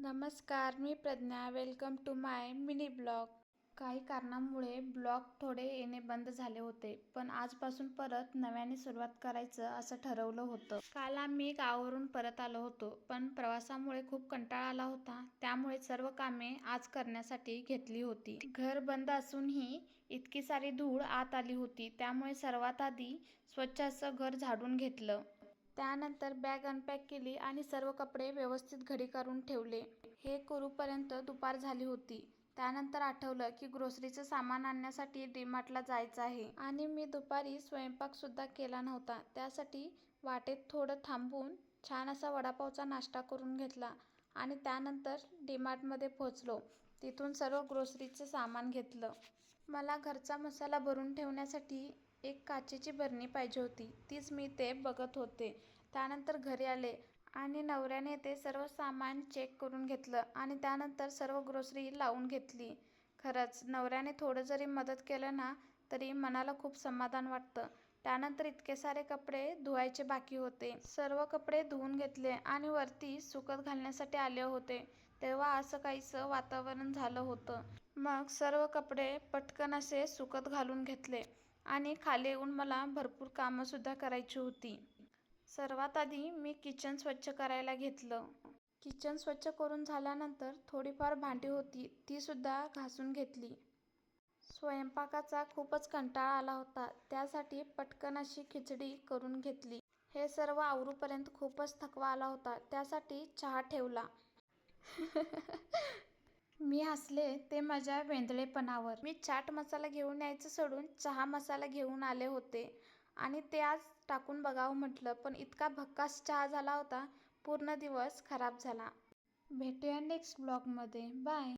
नमस्कार, मी Pragya. Welcome to my mini blog. काही कारणांमुळे ब्लॉग थोडे येणे बंद झाले होते, पण आजपासून परत नव्याने सुरुवात करायचं असं ठरवलं होतं. काल आम्ही गावावरून परत आलो होतो, पण प्रवासामुळे खूप कंटाळा आला होता. त्यामुळे सर्व कामे आज करण्यासाठी घेतली होती. घर बंद असूनही इतकी सारी धूळ आत आली होती, त्यामुळे सर्वात आधी स्वच्छ असं घर झाडून घेतलं. त्यानंतर बॅग अनपॅक केली आणि सर्व कपडे व्यवस्थित घडी करून ठेवले. हे करूपर्यंत दुपार झाली होती. त्यानंतर आठवलं की ग्रोसरीचं सामान आणण्यासाठी डीमार्टला जायचं आहे आणि मी दुपारी स्वयंपाक सुद्धा केला नव्हता. त्यासाठी वाटेत थोडं थांबून छान असा वडापावचा नाश्ता करून घेतला आणि त्यानंतर डीमार्टमध्ये पोहोचलो. तिथून सर्व ग्रोसरीचं सामान घेतलं. मला घरचा मसाला भरून ठेवण्यासाठी एक काचेची बरणी पाहिजे होती. तीच मी ते बघत होते. त्यानंतर घरी आले आणि नवऱ्याने ते सर्व सामान चेक करून घेतलं आणि त्यानंतर सर्व ग्रोसरी लावून घेतली. खरंच नवऱ्याने थोडं जरी मदत केलं ना तरी मनाला खूप समाधान वाटतं. त्यानंतर इतके सारे कपडे धुवायचे बाकी होते. सर्व कपडे धुवून घेतले आणि वरती सुकत घालण्यासाठी आले होते, तेव्हा असं काहीसं वातावरण झालं होतं. मग सर्व कपडे पटकन असे सुकत घालून घेतले आणि खाली येऊन मला भरपूर कामंसुद्धा करायची होती. सर्वात आधी मी किचन स्वच्छ करायला घेतलं. किचन स्वच्छ करून झाल्यानंतर थोडीफार भांडी होती, तीसुद्धा घासून घेतली. स्वयंपाकाचा खूपच कंटाळा आला होता, त्यासाठी पटकन अशी खिचडी करून घेतली. हे सर्व आवरूपर्यंत खूपच थकवा आला होता, त्यासाठी चहा ठेवला. मी हसले ते माझ्या वेंधळेपणावर. मी चाट मसाला घेऊन यायचं सोडून चहा मसाला घेऊन आले होते आणि ते आज टाकून बघावं म्हटलं, पण इतका भक्कास चहा झाला होता, पूर्ण दिवस खराब झाला. भेटूया नेक्स्ट ब्लॉगमध्ये. बाय.